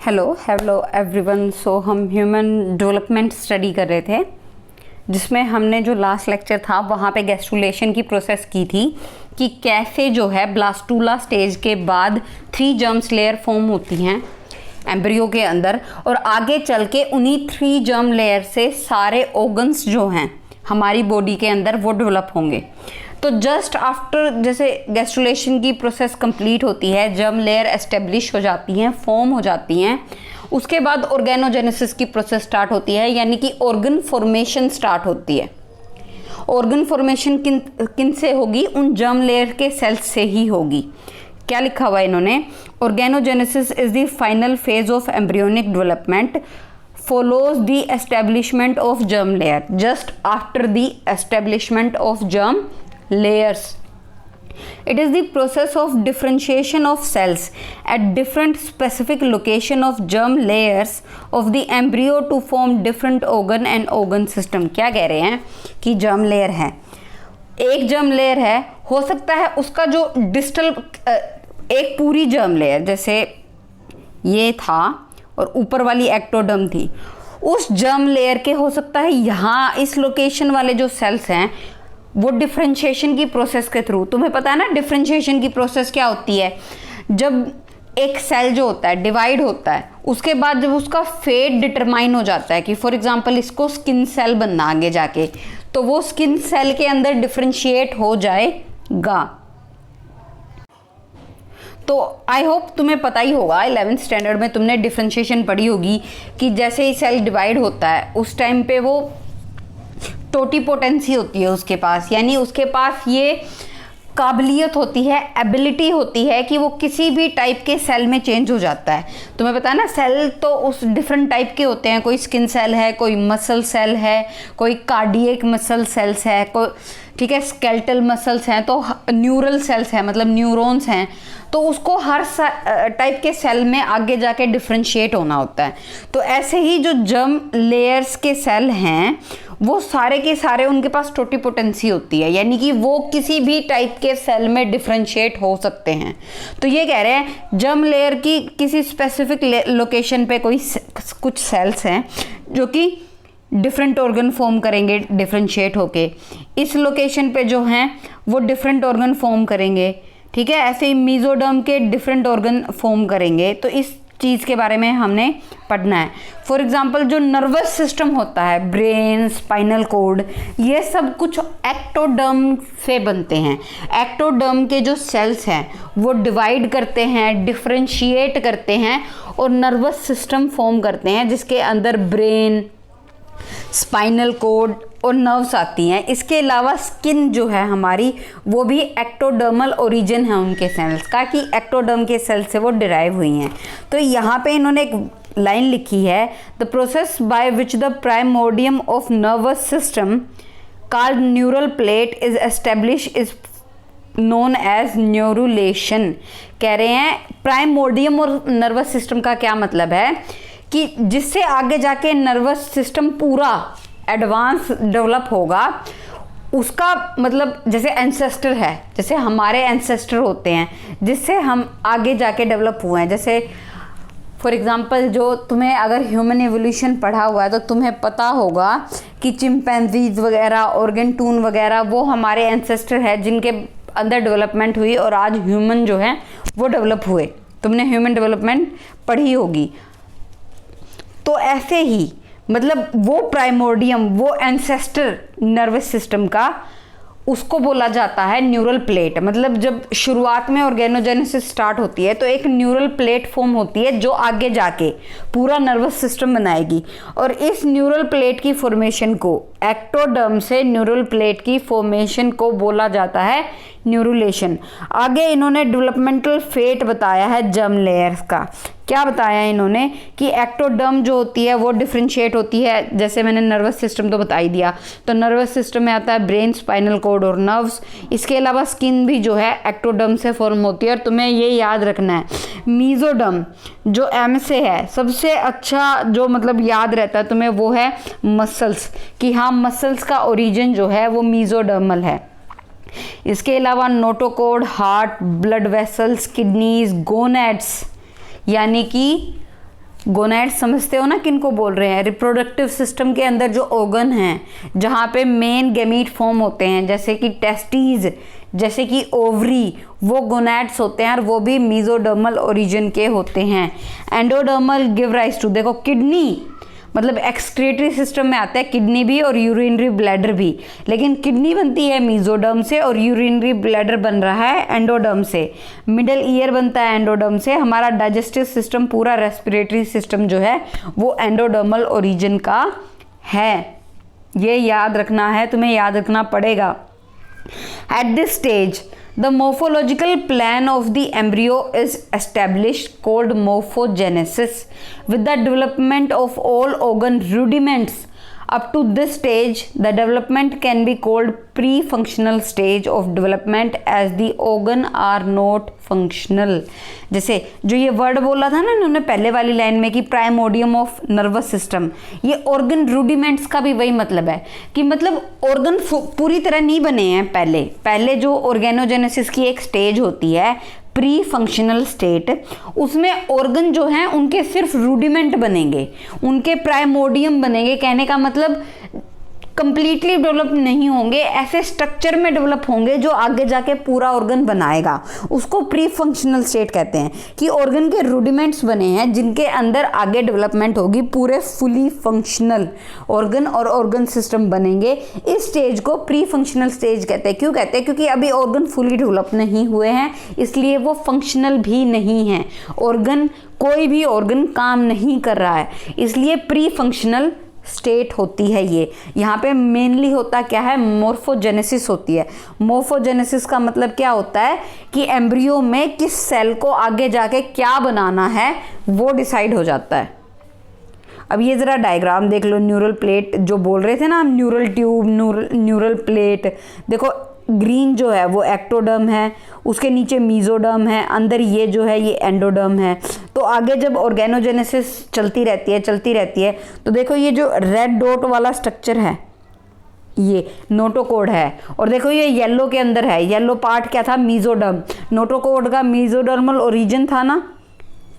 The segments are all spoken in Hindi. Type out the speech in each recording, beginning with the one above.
Hello everyone. सो हम ह्यूमन डेवलपमेंट स्टडी कर रहे थे, जिसमें हमने जो लास्ट लेक्चर था वहाँ पे गैस्ट्रुलेशन की प्रोसेस की थी कि कैसे जो है ब्लास्टूला स्टेज के बाद 3 जर्म्स लेयर फॉर्म होती हैं एम्ब्रियो के अंदर, और आगे चल के उन्हीं 3 जर्म लेयर से सारे ऑर्गन्स जो हैं हमारी बॉडी के अंदर वो डेवलप होंगे। तो जस्ट आफ्टर जैसे गैस्ट्रुलेशन की प्रोसेस कंप्लीट होती है, जर्म लेयर एस्टेब्लिश हो जाती हैं, फॉर्म हो जाती हैं, उसके बाद ऑर्गेनोजेनेसिस की प्रोसेस स्टार्ट होती है, यानी कि ऑर्गन फॉर्मेशन स्टार्ट होती है। ऑर्गन फॉर्मेशन किन से होगी? उन जर्म लेयर के सेल्स से ही होगी। क्या लिखा हुआ है इन्होंने? Organogenesis is the final phase of embryonic development, follows the establishment of germ layer. Just after the establishment of germ layers, it is the process of differentiation of cells at different specific location of germ layers of the embryo to form different organ and organ system. क्या कह रहे हैं कि germ layer है, एक germ layer है, हो सकता है उसका जो डिस्टल एक पूरी germ layer जैसे ये था और ऊपर वाली एक्टोडर्म थी, उस जर्म लेयर के हो सकता है यहाँ इस लोकेशन वाले जो सेल्स हैं वो डिफरेंशिएशन की प्रोसेस के थ्रू, तुम्हें पता है ना डिफरेंशिएशन की प्रोसेस क्या होती है? जब एक सेल जो होता है डिवाइड होता है, उसके बाद जब उसका फेट डिटरमाइन हो जाता है कि फॉर एग्जांपल इसको स्किन सेल बनना आगे जाके, तो वो स्किन सेल के अंदर डिफरेंशिएट हो जाएगा। तो आई होप तुम्हें पता ही होगा, 11th स्टैंडर्ड में तुमने डिफरेंशिएशन पढ़ी होगी कि जैसे ही सेल डिवाइड होता है उस टाइम पे वो टोटीपोटेंसी होती है उसके पास, यानी उसके पास ये काबिलियत होती है, एबिलिटी होती है कि वो किसी भी टाइप के सेल में चेंज हो जाता है। तुम्हें पता है ना, सेल तो उस डिफरेंट टाइप के होते हैं, कोई स्किन सेल है, कोई मसल सेल है, कोई कार्डियक मसल सेल्स है, कोई ठीक है स्केलेटल मसल्स हैं, तो न्यूरल सेल्स हैं मतलब न्यूरॉन्स हैं, तो उसको हर टाइप के सेल में आगे जाके डिफरेंशिएट होना होता है। तो ऐसे ही जो जर्म लेयर्स के सेल हैं वो सारे के सारे उनके पास टोटीपोटेंसी होती है, यानी कि वो किसी भी टाइप के सेल में डिफरेंशिएट हो सकते हैं। तो ये कह रहे हैं जर्म लेयर की किसी स्पेसिफिक लोकेशन पे कुछ सेल्स हैं जो कि डिफरेंट ऑर्गन फॉर्म करेंगे डिफरेंशिएट होके, इस लोकेशन पे जो हैं वो डिफरेंट ऑर्गन फॉर्म करेंगे, ठीक है। ऐसे ही मीजोडर्म के डिफरेंट ऑर्गन फॉर्म करेंगे, तो इस चीज़ के बारे में हमने पढ़ना है। फॉर एग्जांपल जो नर्वस सिस्टम होता है, ब्रेन, स्पाइनल कॉर्ड, ये सब कुछ एक्टोडर्म से बनते हैं। एक्टोडर्म के जो सेल्स हैं वो डिवाइड करते हैं, डिफरेंशिएट करते हैं और नर्वस सिस्टम फॉर्म करते हैं, जिसके अंदर ब्रेन, स्पाइनल कॉर्ड और नर्व्स आती हैं। इसके अलावा स्किन जो है हमारी वो भी एक्टोडर्मल ओरिजिन है उनके सेल्स का, कि एक्टोडर्म के सेल से वो डिराइव हुई हैं। तो यहाँ पे इन्होंने एक लाइन लिखी है, the process by which the primordium of nervous system called neural plate is establish is known as neurulation. कह रहे हैं प्राइमोर्डियम और नर्वस सिस्टम का क्या मतलब है कि जिससे आगे जाके नर्वस सिस्टम पूरा एडवांस डेवलप होगा, उसका मतलब जैसे एंसेस्टर है, जैसे हमारे एंसेस्टर होते हैं जिससे हम आगे जाके डेवलप हुए हैं। जैसे फॉर एग्जांपल जो तुम्हें अगर ह्यूमन एवोल्यूशन पढ़ा हुआ है तो तुम्हें पता होगा कि चिंपैंजीज वगैरह, ऑर्गेनटून वगैरह वो हमारे एंसेस्टर है जिनके अंदर डेवलपमेंट हुई और आज ह्यूमन जो है वो डेवलप हुए। तुमने ह्यूमन डेवलपमेंट पढ़ी होगी। तो ऐसे ही मतलब वो प्राइमोर्डियम, वो एंसेस्टर नर्वस सिस्टम का, उसको बोला जाता है न्यूरल प्लेट। मतलब जब शुरुआत में ऑर्गेनोजेनेसिस स्टार्ट होती है तो एक न्यूरल प्लेट फॉर्म होती है जो आगे जाके पूरा नर्वस सिस्टम बनाएगी, और इस न्यूरल प्लेट की फॉर्मेशन को, एक्टोडर्म से न्यूरल प्लेट की फॉर्मेशन को बोला जाता है न्यूरुलेशन। आगे इन्होंने डेवलपमेंटल फेट बताया है जर्म लेयर्स का। क्या बताया इन्होंने कि एक्टोडर्म जो होती है वो डिफरेंशिएट होती है, जैसे मैंने नर्वस सिस्टम तो बता ही दिया। तो नर्वस सिस्टम में आता है ब्रेन, स्पाइनल कॉर्ड और नर्व्स। इसके अलावा स्किन भी जो है एक्टोडर्म से फॉर्म होती है। और तुम्हें ये याद रखना है, मीजोडर्म जो एम से है, सबसे अच्छा जो मतलब याद रहता है तुम्हें वो है मसल्स, कि हाँ मसल्स का ओरिजिन जो है वो मीजोडर्मल है। इसके अलावा notochord, heart, blood vessels, kidneys, gonads, यानी कि गोनैड समझते हो ना किनको बोल रहे हैं? रिप्रोडक्टिव सिस्टम के अंदर जो ऑर्गन हैं, जहाँ पे मेन गैमीट फॉर्म होते हैं, जैसे कि टेस्टीज, जैसे कि ओवरी, वो गोनैड्स होते हैं और वो भी मीजोडर्मल ओरिजिन के होते हैं। एंडोडर्मल गिव राइज टू, देखो किडनी मतलब एक्सक्रीटरी सिस्टम में आता है किडनी भी और यूरिनरी ब्लैडर भी, लेकिन किडनी बनती है मीजोडर्म से और यूरिनरी ब्लैडर बन रहा है एंडोडर्म से। मिडल ईयर बनता है एंडोडर्म से। हमारा डाइजेस्टिव सिस्टम, पूरा रेस्पिरेटरी सिस्टम जो है वो एंडोडर्मल ओरिजिन का है। ये याद रखना है, तुम्हें याद रखना पड़ेगा। At this stage, the morphological plan of the embryo is established, called morphogenesis, with the development of all organ rudiments. Up to this stage, the development can be called pre-functional stage of development, as the organ are not functional. जैसे जो ये वर्ड बोला था ना इन्होंने पहले वाली लाइन में कि प्राइमोडियम ऑफ नर्वस सिस्टम, ये ऑर्गन रूडिमेंट्स का भी वही मतलब है कि मतलब ऑर्गन पूरी तरह नहीं बने हैं। पहले जो ऑर्गेनोजेनेसिस की एक स्टेज होती है प्री फंक्शनल स्टेट, उसमें ऑर्गन जो हैं उनके सिर्फ रूडिमेंट बनेंगे, उनके प्राइमोडियम बनेंगे। कहने का मतलब कंप्लीटली डेवलप नहीं होंगे, ऐसे स्ट्रक्चर में डेवलप होंगे जो आगे जाके पूरा ऑर्गन बनाएगा। उसको प्री फंक्शनल स्टेट कहते हैं कि ऑर्गन के रूडिमेंट्स बने हैं जिनके अंदर आगे डेवलपमेंट होगी, पूरे फुली फंक्शनल ऑर्गन और ऑर्गन सिस्टम बनेंगे। इस स्टेज को प्री फंक्शनल स्टेज कहते हैं। क्यों कहते हैं? क्योंकि अभी ऑर्गन फुली डेवलप नहीं हुए हैं, इसलिए वो फंक्शनल भी नहीं है। ऑर्गन, कोई भी ऑर्गन काम नहीं कर रहा है, इसलिए प्री फंक्शनल स्टेट होती है ये। यहाँ पे मेनली होता क्या है? मोर्फोजेनेसिस होती है। मोर्फोजेनेसिस का मतलब क्या होता है कि एम्ब्रियो में किस सेल को आगे जाके क्या बनाना है वो डिसाइड हो जाता है। अब ये ज़रा डायग्राम देख लो। न्यूरल प्लेट जो बोल रहे थे ना हम, न्यूरल ट्यूब, न्यूरल प्लेट, देखो ग्रीन जो है वो एक्टोडर्म है, उसके नीचे मीजोडर्म है, अंदर ये जो है ये एंडोडर्म है। तो आगे जब ऑर्गेनोजेनेसिस चलती रहती है तो देखो ये जो रेड डॉट वाला स्ट्रक्चर है ये नोटोकोड है, और देखो ये येलो के अंदर है, येलो पार्ट क्या था? मीजोडर्म। नोटोकोड का मीजोडर्मल ओरिजिन था ना,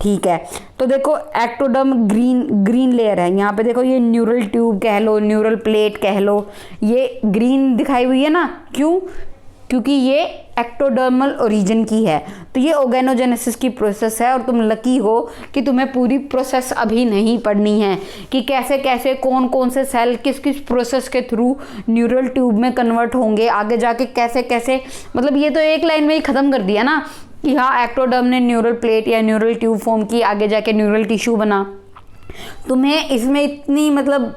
ठीक है। तो देखो एक्टोडर्म ग्रीन लेयर है, यहाँ पे देखो ये न्यूरल ट्यूब कह लो, न्यूरल प्लेट कह लो, ये ग्रीन दिखाई हुई है ना, क्यों? क्योंकि ये एक्टोडर्मल ओरिजिन की है। तो ये ऑर्गेनोजेनेसिस की प्रोसेस है और तुम लकी हो कि तुम्हें पूरी प्रोसेस अभी नहीं पढ़नी है कि कैसे कैसे कौन कौन से सेल किस किस प्रोसेस के थ्रू न्यूरल ट्यूब में कन्वर्ट होंगे, आगे जाके कैसे कैसे, मतलब ये तो एक लाइन में ही ख़त्म कर दिया ना कि हाँ एक्टोडर्म ने न्यूरल प्लेट या न्यूरल ट्यूब फॉर्म की, आगे जाके न्यूरल टिश्यू बना। तुम्हें इसमें इतनी मतलब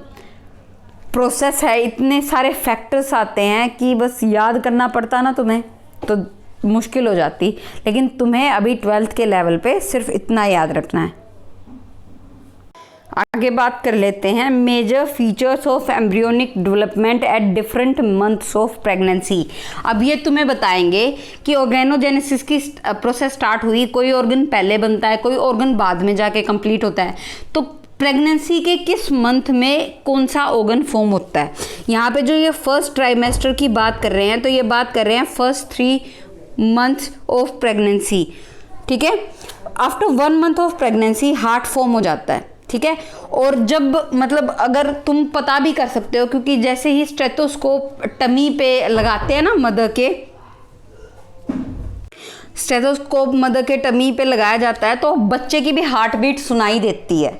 प्रोसेस है, इतने सारे फैक्टर्स आते हैं कि बस याद करना पड़ता ना तुम्हें तो मुश्किल हो जाती, लेकिन तुम्हें अभी 12th के लेवल पे सिर्फ इतना याद रखना है। आगे बात कर लेते हैं major features of embryonic development at different months of pregnancy. अब ये तुम्हें बताएंगे कि ऑर्गेनोजेनेसिस की प्रोसेस स्टार्ट हुई, कोई ऑर्गन पहले बनता है, कोई ऑर्गन बाद में जाके कंप्लीट होता है, तो प्रेगनेंसी के किस मंथ में कौन सा ऑर्गन फॉर्म होता है। यहाँ पे जो ये फर्स्ट ट्राइमेस्टर की बात कर रहे हैं तो ये बात कर रहे हैं फर्स्ट 3 मंथ्स ऑफ प्रेगनेंसी, ठीक है। After 1 month of pregnancy heart form हो जाता है, ठीक है। और जब मतलब अगर तुम पता भी कर सकते हो, क्योंकि जैसे ही स्टेथोस्कोप टमी पे लगाते हैं ना मदर के, स्टेथोस्कोप मदर के टमी पे लगाया जाता है तो बच्चे की भी हार्ट बीट सुनाई देती है।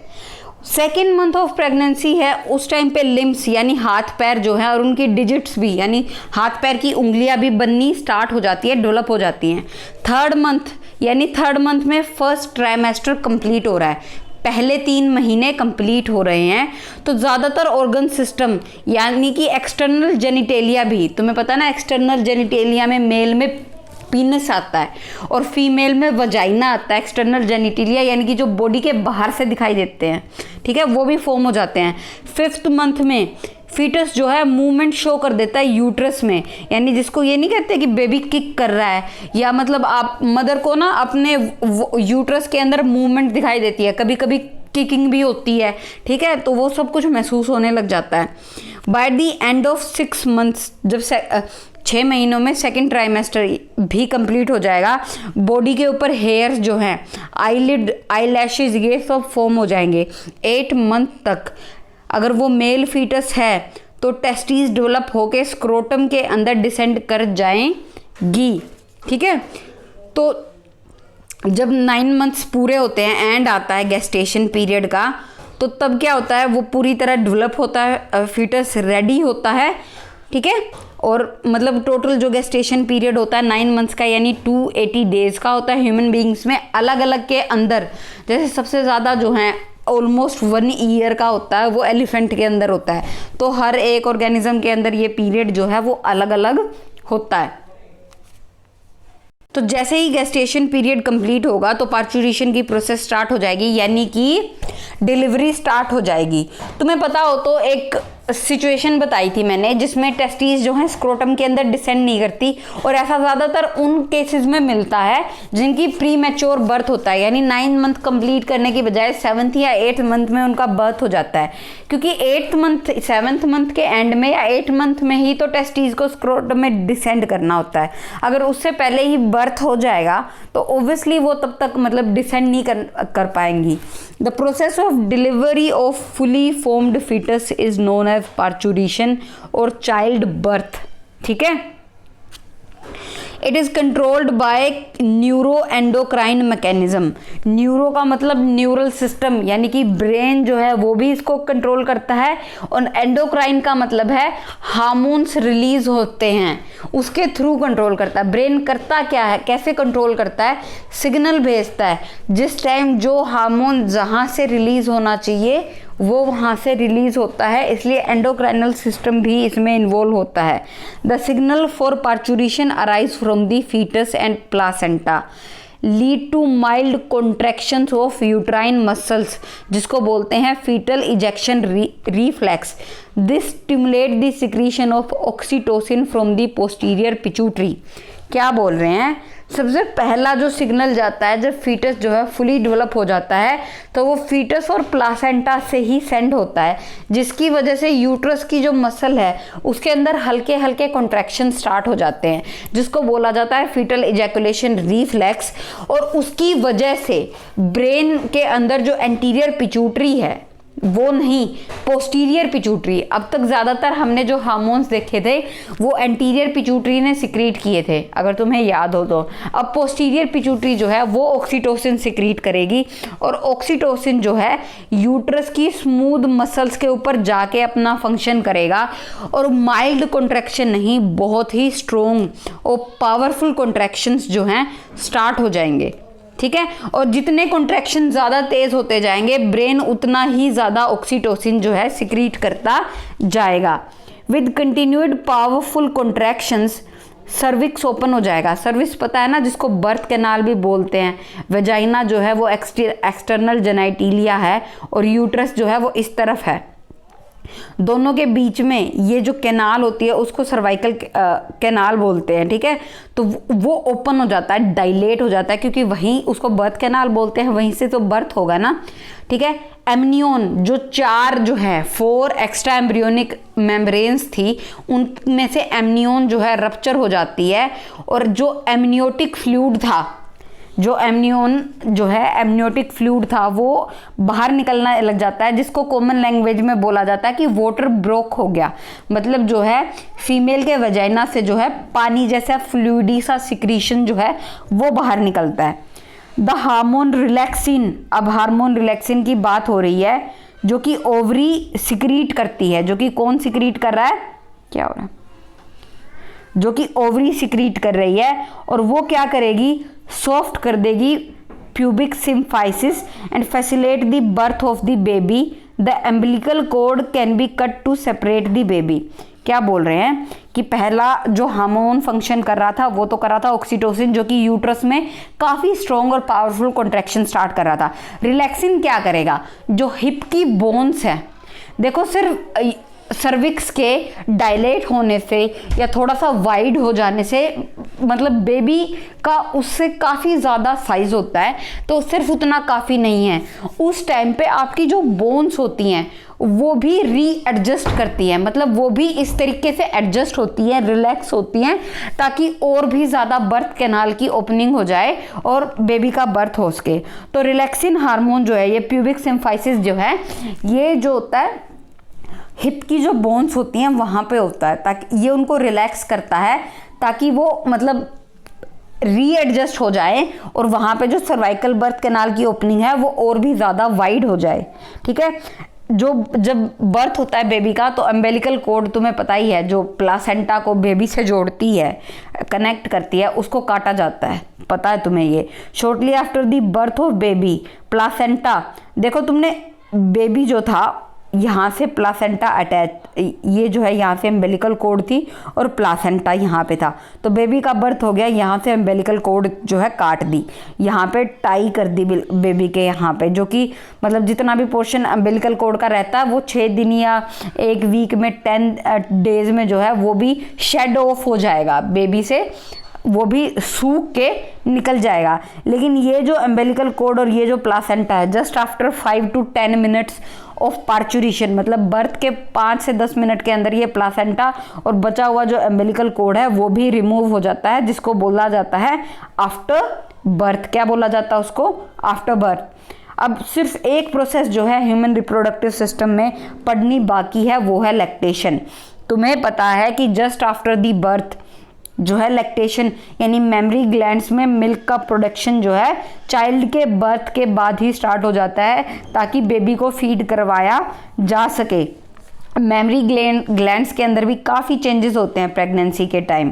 2nd मंथ ऑफ प्रेगनेंसी है, उस टाइम पे लिम्स यानी हाथ पैर जो है और उनकी डिजिट्स भी यानी हाथ पैर की उंगलियां भी बननी स्टार्ट हो जाती है, डेवलप हो जाती हैं। 3rd मंथ यानी 3rd मंथ में फर्स्ट ट्राइमेस्टर कंप्लीट हो रहा है, पहले 3 महीने कंप्लीट हो रहे हैं। तो ज़्यादातर ऑर्गन सिस्टम यानी कि एक्सटर्नल जेनिटेलिया भी, तुम्हें पता ना एक्सटर्नल जेनिटेलिया में मेल में पीनस आता है और फीमेल में वजाइना आता है। एक्सटर्नल जेनिटेलिया यानी कि जो बॉडी के बाहर से दिखाई देते हैं, ठीक है, वो भी फॉर्म हो जाते हैं। 5th मंथ में फीटस जो है मूवमेंट शो कर देता है यूट्रस में, यानी जिसको ये नहीं कहते कि बेबी किक कर रहा है, या मतलब आप मदर को ना अपने यूट्रस के अंदर मूवमेंट दिखाई देती है, कभी कभी किकिंग भी होती है, ठीक है, तो वो सब कुछ महसूस होने लग जाता है। By the end of 6 months, जब 6 महीनों में सेकेंड ट्राइमेस्टर भी कंप्लीट हो जाएगा, बॉडी के ऊपर हेयर्स जो हैं, आईलिड, आईलैशेस, ये सब फॉर्म हो जाएंगे। 8 मंथ तक अगर वो मेल फीटस है तो टेस्टिस डेवलप होके स्क्रोटम के अंदर डिसेंड कर जाएंगी, ठीक है। तो जब 9 मंथ्स पूरे होते हैं, एंड आता है गेस्टेशन पीरियड का, तो तब क्या होता है, वो पूरी तरह डेवलप होता है, फीटस रेडी होता है, ठीक है। और मतलब टोटल जो गेस्टेशन पीरियड होता है 9 मंथ्स का, यानी 280 डेज का होता है ह्यूमन बींग्स में, अलग अलग के अंदर। जैसे सबसे ज़्यादा जो है ऑलमोस्ट 1 ईयर का होता है, वो एलिफेंट के अंदर होता है। तो हर एक ऑर्गेनिज्म के अंदर ये पीरियड जो है वो अलग अलग होता है। तो जैसे ही गेस्टेशन पीरियड कंप्लीट होगा तो पार्चुरेशन की प्रोसेस स्टार्ट हो जाएगी, यानी कि डिलीवरी स्टार्ट हो जाएगी। तुम्हें पता हो तो एक सिचुएशन बताई थी मैंने जिसमें टेस्टिस जो है स्क्रोटम के अंदर डिसेंड नहीं करती, और ऐसा ज़्यादातर उन केसेस में मिलता है जिनकी प्री मैच्योर बर्थ होता है, यानी 9 मंथ कंप्लीट करने की बजाय 7th या 8th मंथ में उनका बर्थ हो जाता है। क्योंकि 8th मंथ, 7th मंथ के एंड में या 8th मंथ में ही तो टेस्टिस को स्क्रोटम में डिसेंड करना होता है। अगर उससे पहले ही बर्थ हो जाएगा तो ओब्वियसली वो तब तक मतलब डिसेंड नहीं कर पाएंगी। The process of delivery of fully formed fetus is known as parturition और चाइल्ड बर्थ, ठीक है। It is controlled by neuro endocrine mechanism. Neuro का मतलब न्यूरल सिस्टम, यानी कि ब्रेन जो है वो भी इसको कंट्रोल करता है, और एंडोक्राइन का मतलब है हार्मोन्स रिलीज होते हैं उसके थ्रू कंट्रोल करता है। ब्रेन करता क्या है, कैसे कंट्रोल करता है, सिग्नल भेजता है, जिस टाइम जो हार्मोन जहाँ से रिलीज होना चाहिए वो वहाँ से रिलीज होता है, इसलिए एंडोक्राइनल सिस्टम भी इसमें इन्वॉल्व होता है। The signal for parturition arise from the fetus and placenta, lead to mild contractions of uterine muscles, जिसको बोलते हैं fetal ejection reflex. This stimulate the secretion of oxytocin from the posterior pituitary. क्या बोल रहे हैं, सबसे पहला जो सिग्नल जाता है जब फीटस जो है फुली डेवलप हो जाता है तो वो फीटस और प्लासेंटा से ही सेंड होता है, जिसकी वजह से यूट्रस की जो मसल है उसके अंदर हल्के हल्के कॉन्ट्रैक्शन स्टार्ट हो जाते हैं, जिसको बोला जाता है फीटल इजैकुलेशन रिफ्लेक्स। और उसकी वजह से ब्रेन के अंदर जो एंटीरियर पिट्यूटरी है, वो नहीं पोस्टीरियर पिट्यूटरी, अब तक ज़्यादातर हमने जो हार्मोन्स देखे थे वो एंटीरियर पिट्यूटरी ने सिक्रीट किए थे, अगर तुम्हें याद हो तो। अब पोस्टीरियर पिट्यूटरी जो है वो ऑक्सीटोसिन सिक्रीट करेगी, और ऑक्सीटोसिन जो है यूट्रस की स्मूथ मसल्स के ऊपर जाके अपना फंक्शन करेगा, और माइल्ड कॉन्ट्रैक्शन नहीं, बहुत ही स्ट्रोंग और पावरफुल कॉन्ट्रैक्शंस जो हैं स्टार्ट हो जाएंगे, ठीक है। और जितने कॉन्ट्रैक्शन ज़्यादा तेज होते जाएंगे ब्रेन उतना ही ज़्यादा ऑक्सीटोसिन जो है सिक्रीट करता जाएगा। With continued powerful contractions cervix open हो जाएगा। सर्विक्स पता है ना, जिसको बर्थ कैनाल भी बोलते हैं। वेजाइना जो है वो एक्सटर्नल जेनाइटिलिया है, और यूट्रस जो है वो इस तरफ है। दोनों के बीच में ये जो कैनाल होती है उसको सर्वाइकल कैनाल बोलते हैं, ठीक है। तो वो ओपन हो जाता है, डायलेट हो जाता है, क्योंकि वहीं उसको बर्थ कैनाल बोलते हैं, वहीं से तो बर्थ होगा ना, ठीक है। एमनियोन जो 4 एक्स्ट्रा एम्ब्रियोनिक मेम्ब्रेन्स थी उनमें से एमनियोन जो है रप्चर हो जाती है, और जो एमनियोटिक फ्लूइड था, जो एमनियोटिक फ्लूइड था वो बाहर निकलना लग जाता है, जिसको कॉमन लैंग्वेज में बोला जाता है कि वाटर ब्रोक हो गया। मतलब जो है फीमेल के वजाइना से जो है पानी जैसा फ्लूइडी सा सिक्रीशन जो है वो बाहर निकलता है। द हार्मोन रिलैक्सिन, अब हार्मोन रिलैक्सिन की बात हो रही है, जो कि ओवरी सिक्रीट करती है। जो कि कौन सिक्रीट कर रहा है, क्या हो रहा है, जो कि ओवरी सिक्रीट कर रही है, और वो क्या करेगी, सॉफ्ट कर देगी pubic symphysis and facilitate the birth of the baby. The umbilical cord can be cut to separate the baby. क्या बोल रहे हैं कि पहला जो हार्मोन फंक्शन कर रहा था वो तो कर रहा था ऑक्सीटोसिन, जो कि यूट्रस में काफ़ी स्ट्रॉन्ग और पावरफुल कॉन्ट्रैक्शन स्टार्ट कर रहा था। रिलैक्सिन क्या करेगा, जो हिप की बोन्स है, देखो सिर्फ सर्विक्स के डायलेट होने से या थोड़ा सा वाइड हो जाने से, मतलब बेबी का उससे काफ़ी ज़्यादा साइज होता है, तो सिर्फ उतना काफ़ी नहीं है। उस टाइम पे आपकी जो बोन्स होती हैं वो भी रीएडजस्ट करती हैं, मतलब वो भी इस तरीके से एडजस्ट होती हैं, रिलैक्स होती हैं, ताकि और भी ज़्यादा बर्थ कैनाल की ओपनिंग हो जाए और बेबी का बर्थ हो सके। तो रिलैक्सिन हार्मोन जो है, ये प्यूबिक सिम्फाइसिस जो है, ये जो होता है हिप की जो बोन्स होती हैं वहाँ पे होता है, ताकि ये उनको रिलैक्स करता है, ताकि वो मतलब रीएडजस्ट हो जाए और वहाँ पे जो सर्वाइकल बर्थ कैनाल की ओपनिंग है वो और भी ज़्यादा वाइड हो जाए। ठीक है, जो जब बर्थ होता है बेबी का, तो अम्बिलिकल कॉर्ड तुम्हें पता ही है, जो प्लासेंटा को बेबी से जोड़ती है, कनेक्ट करती है, उसको काटा जाता है, पता है तुम्हें ये। Shortly after the birth of baby placenta, देखो तुमने बेबी जो था यहाँ से प्लासेंटा अटैच, ये जो है यहाँ से अम्बिलिकल कॉर्ड थी और प्लासेंटा यहाँ पे था, तो बेबी का बर्थ हो गया, यहाँ से अम्बिलिकल कॉर्ड जो है काट दी, यहाँ पे टाई कर दी बेबी के यहाँ पे, जो कि मतलब जितना भी पोर्शन अम्बिलिकल कॉर्ड का रहता है वो 6 दिन या 1 वीक में 10 डेज में जो है वो भी शेड ऑफ हो जाएगा बेबी से, वो भी सूख के निकल जाएगा। लेकिन ये जो अम्बिलिकल कॉर्ड और ये जो प्लासेंटा है, just after 5 to 10 minutes of parturition, मतलब बर्थ के 5 से 10 मिनट के अंदर ये प्लासेंटा और बचा हुआ जो अम्बिलिकल कॉर्ड है वो भी रिमूव हो जाता है, जिसको बोला जाता है आफ्टर बर्थ। क्या बोला जाता है उसको? After birth. अब सिर्फ एक प्रोसेस जो है ह्यूमन रिप्रोडक्टिव सिस्टम में पढ़नी बाकी है, वो है लैक्टेशन। तुम्हें पता है कि जस्ट आफ्टर दी बर्थ जो है लैक्टेशन, यानी मेमरी ग्लैंड्स में मिल्क का प्रोडक्शन जो है चाइल्ड के बर्थ के बाद ही स्टार्ट हो जाता है, ताकि बेबी को फीड करवाया जा सके। मेमरी ग्लैंड्स के अंदर भी काफ़ी चेंजेस होते हैं प्रेगनेंसी के टाइम।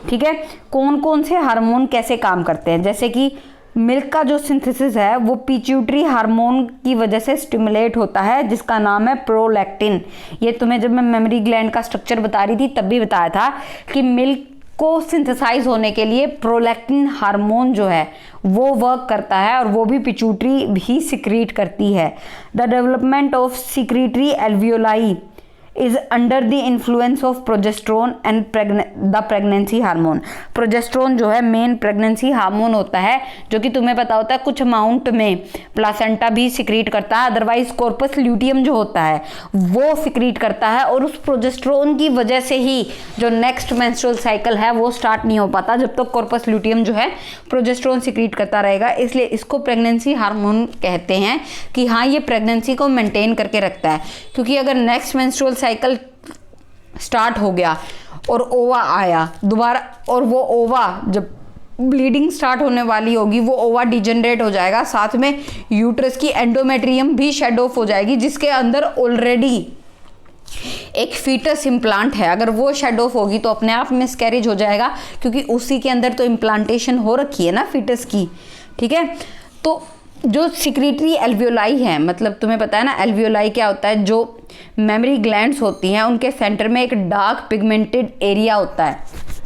ठीक है, कौन कौन से हार्मोन कैसे काम करते हैं, जैसे कि मिल्क का जो सिंथेसिस है वो पिट्यूटरी हार्मोन की वजह से स्टिमुलेट होता है, जिसका नाम है प्रोलैक्टिन। ये तुम्हें जब मैं मेमरी ग्लैंड का स्ट्रक्चर बता रही थी तब भी बताया था कि मिल्क को सिंथेसाइज होने के लिए प्रोलैक्टिन हार्मोन जो है वो वर्क करता है, और वो भी पिट्यूटरी भी सिक्रीट करती है। The development of secretory alveoli is under the influence of progesterone and the pregnancy hormone. Progesterone जो है मेन प्रेगनेंसी हार्मोन होता है, जो कि तुम्हें पता होता है कुछ अमाउंट में प्लासेंटा भी सिक्रीट करता है, अदरवाइज कॉर्पस ल्यूटियम जो होता है वो सिक्रीट करता है, और उस प्रोजेस्ट्रोन की वजह से ही जो नेक्स्ट मेंस्ट्रुअल साइकिल है वो स्टार्ट नहीं हो पाता, जब तक कॉर्पस ल्यूटियम जो है प्रोजेस्ट्रोन सिक्रीट करता रहेगा। इसलिए इसको प्रेगनेंसी हार्मोन कहते हैं कि हाँ, ये प्रेगनेंसी को मेंटेन करके रखता है। क्योंकि अगर नेक्स्ट मेंस्ट्रुअल साइकिल स्टार्ट हो गया और ओवा आया दोबारा, और वो ओवा जब ब्लीडिंग स्टार्ट होने वाली होगी वो ओवा डिजेनरेट हो जाएगा, साथ में यूट्रस की एंडोमेट्रियम भी शेड ऑफ हो जाएगी, जिसके अंदर ऑलरेडी एक फीटस इम्प्लांट है। अगर वो शेड ऑफ होगी तो अपने आप मिसकैरेज हो जाएगा, क्योंकि उसी के अंदर तो इम्प्लांटेशन हो रखी है ना फीटस की। ठीक है, तो जो सिक्रीटरी एल्वियोलाई है, मतलब तुम्हें पता है ना एल्वियोलाई क्या होता है, जो मेमरी ग्लैंड्स होती हैं उनके सेंटर में एक डार्क पिगमेंटेड एरिया होता है।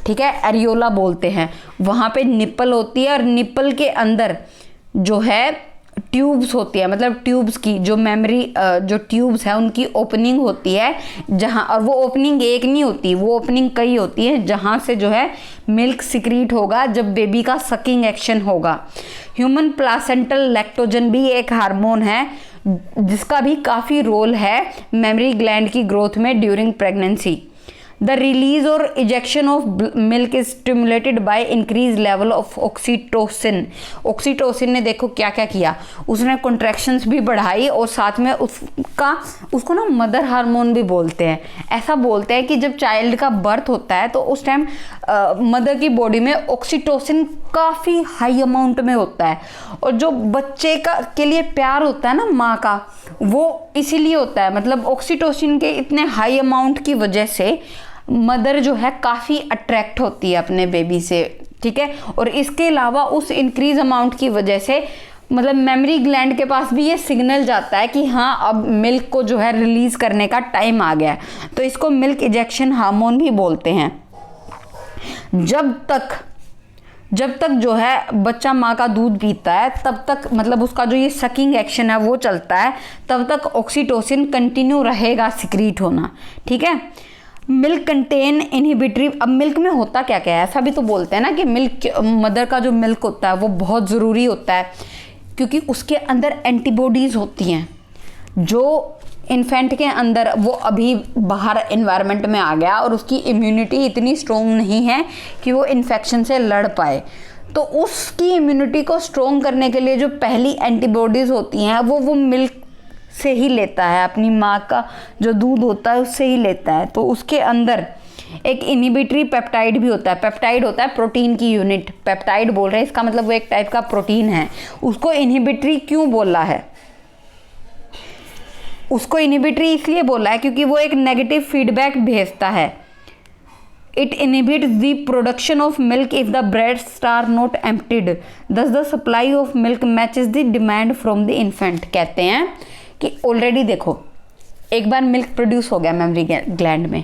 ठीक है, एरियोला बोलते हैं, वहाँ पे निप्पल होती है, और निप्पल के अंदर जो है ट्यूब्स होती है, मतलब ट्यूब्स की जो मेमरी जो ट्यूब्स है उनकी ओपनिंग होती है, जहाँ, और वो ओपनिंग एक नहीं होती, वो ओपनिंग कई होती है, जहाँ से जो है मिल्क सिक्रीट होगा जब बेबी का सकिंग एक्शन होगा। ह्यूमन प्लासेंटल लैक्टोजन भी एक हार्मोन है, जिसका भी काफ़ी रोल है मेमरी ग्लैंड की ग्रोथ में ड्यूरिंग प्रेगनेंसी। द रिलीज और ejection of milk is stimulated by increase level of oxytocin. Oxytocin ने देखो क्या क्या किया, उसने कॉन्ट्रैक्शंस भी बढ़ाई, और साथ में उसको ना मदर हार्मोन भी बोलते हैं। ऐसा बोलते हैं कि जब चाइल्ड का बर्थ होता है तो उस टाइम मदर की बॉडी में ऑक्सीटोसिन काफ़ी हाई अमाउंट में होता है, और जो बच्चे के लिए प्यार होता है ना माँ का, वो इसीलिए होता है, मतलब ऑक्सीटोसिन के इतने हाई अमाउंट की वजह से मदर जो है काफ़ी अट्रैक्ट होती है अपने बेबी से। ठीक है, और इसके अलावा उस इंक्रीज अमाउंट की वजह से मतलब मेमरी ग्लैंड के पास भी ये सिग्नल जाता है कि हाँ अब मिल्क को जो है रिलीज करने का टाइम आ गया है, तो इसको मिल्क इजेक्शन हार्मोन भी बोलते हैं। जब तक जब तक जो है बच्चा माँ का दूध पीता है तब तक मतलब उसका जो ये सकिंग एक्शन है वो चलता है, तब तक ऑक्सीटोसिन कंटिन्यू रहेगा सिक्रीट होना, ठीक है। Milk contain inhibitory. अब मिल्क में होता क्या क्या है, ऐसा भी तो बोलते हैं ना कि मिल्क, मदर का जो मिल्क होता है वो बहुत ज़रूरी होता है क्योंकि उसके अंदर एंटीबॉडीज़ होती हैं। जो इन्फेंट के अंदर वो अभी बाहर एनवायरनमेंट में आ गया और उसकी इम्यूनिटी इतनी स्ट्रॉन्ग नहीं है कि वो इन्फेक्शन से लड़ पाए, तो उसकी इम्यूनिटी को स्ट्रॉन्ग करने के लिए जो पहली एंटीबॉडीज़ होती हैं वो मिल्क से ही लेता है, अपनी माँ का जो दूध होता है उससे ही लेता है। तो उसके अंदर एक इनहिबिटरी पेप्टाइड भी होता है। पेप्टाइड होता है प्रोटीन की यूनिट, पेप्टाइड बोल रहे हैं, इसका मतलब वो एक टाइप का प्रोटीन है। उसको इनहिबिटरी क्यों बोला है, उसको इनहिबिटरी इसलिए बोला है क्योंकि वो एक नेगेटिव फीडबैक भेजता है। It inhibits the production of milk if the breast are not emptied, thus the supply of milk matches the demand from the infant. कहते हैं कि ऑलरेडी देखो एक बार मिल्क प्रोड्यूस हो गया मेमरी ग्लैंड में,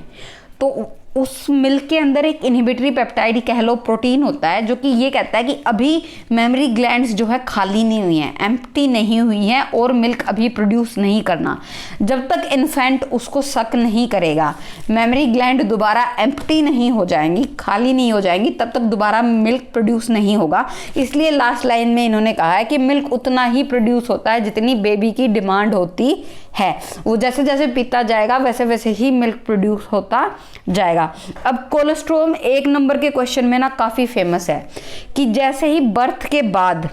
तो उस मिल्क के अंदर एक इनहिबिटरी पेप्टाइड कह लो प्रोटीन होता है जो कि ये कहता है कि अभी मेमरी ग्लैंड्स जो है खाली नहीं हुई हैं, एम्प्टी नहीं हुई हैं और मिल्क अभी प्रोड्यूस नहीं करना। जब तक इन्फेंट उसको सक नहीं करेगा, मेमरी ग्लैंड दोबारा एम्प्टी नहीं हो जाएंगी, खाली नहीं हो जाएंगी, तब तक दोबारा मिल्क प्रोड्यूस नहीं होगा। इसलिए लास्ट लाइन में इन्होंने कहा है कि मिल्क उतना ही प्रोड्यूस होता है जितनी बेबी की डिमांड होती है। वो जैसे जैसे पीता जाएगा वैसे वैसे ही मिल्क प्रोड्यूस होता जाएगा। अब कोलेस्ट्रोम 1 नंबर के क्वेश्चन में ना काफी फेमस है कि जैसे ही बर्थ के बाद,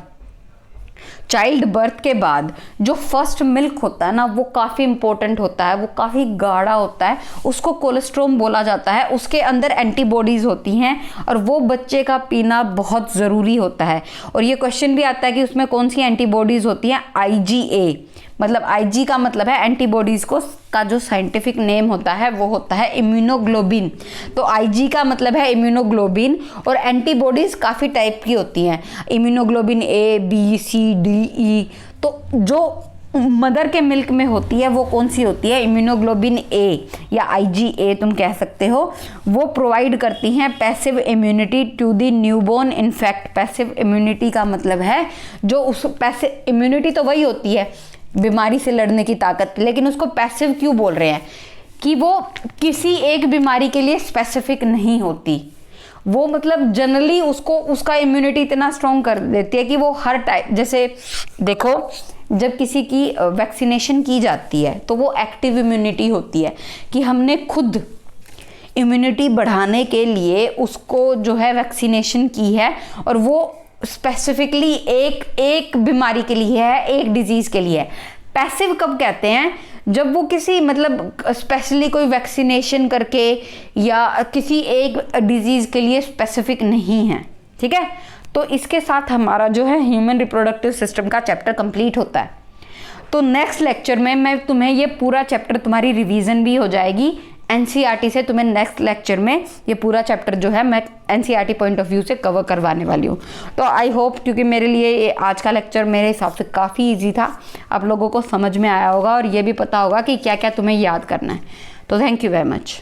चाइल्ड बर्थ के बाद जो फर्स्ट मिल्क होता है ना वो काफ़ी इंपॉर्टेंट होता है, वो काफ़ी गाढ़ा होता है, उसको कोलेस्ट्रोम बोला जाता है। उसके अंदर एंटीबॉडीज़ होती हैं और वो बच्चे का पीना बहुत ज़रूरी होता है। और ये क्वेश्चन भी आता है कि उसमें कौन सी एंटीबॉडीज़ होती हैं, IgA, मतलब IG का मतलब है एंटीबॉडीज़ को, का जो साइंटिफिक नेम होता है वो होता है इम्यूनोग्लोबिन। तो IG का मतलब है इम्यूनोग्लोबिन और एंटीबॉडीज़ काफ़ी टाइप की होती हैं, immunoglobulin A, B, C, D, E। तो जो मदर के मिल्क में होती है वो कौन सी होती है, इम्यूनोग्लोबिन A या IgA तुम कह सकते हो। वो प्रोवाइड करती हैं passive immunity to the newborn infect. Passive immunity का मतलब है जो उस पैसिव इम्यूनिटी तो वही होती है बीमारी से लड़ने की ताकत, लेकिन उसको पैसिव क्यों बोल रहे हैं कि वो किसी एक बीमारी के लिए स्पेसिफिक नहीं होती। वो मतलब जनरली उसको उसका इम्यूनिटी इतना स्ट्रॉन्ग कर देती है कि वो हर टाइप, जैसे देखो जब किसी की वैक्सीनेशन की जाती है तो वो एक्टिव इम्यूनिटी होती है कि हमने खुद इम्यूनिटी बढ़ाने के लिए उसको जो है वैक्सीनेशन की है और वो स्पेसिफिकली एक बीमारी के लिए है, एक डिजीज के लिए है। पैसिव कब कहते हैं, जब वो किसी मतलब स्पेशली कोई वैक्सीनेशन करके या किसी एक डिजीज के लिए स्पेसिफिक नहीं है, ठीक है। तो इसके साथ हमारा जो है ह्यूमन रिप्रोडक्टिव सिस्टम का चैप्टर कंप्लीट होता है। तो नेक्स्ट लेक्चर में मैं तुम्हें ये पूरा चैप्टर, तुम्हारी रिवीजन भी हो जाएगी NCERT से। तुम्हें नेक्स्ट लेक्चर में ये पूरा चैप्टर जो है मैं NCERT पॉइंट ऑफ व्यू से कवर करवाने वाली हूँ। तो आई होप, क्योंकि मेरे लिए ये आज का लेक्चर मेरे हिसाब से काफ़ी इजी था, आप लोगों को समझ में आया होगा और ये भी पता होगा कि क्या क्या तुम्हें याद करना है। तो थैंक यू वेरी मच।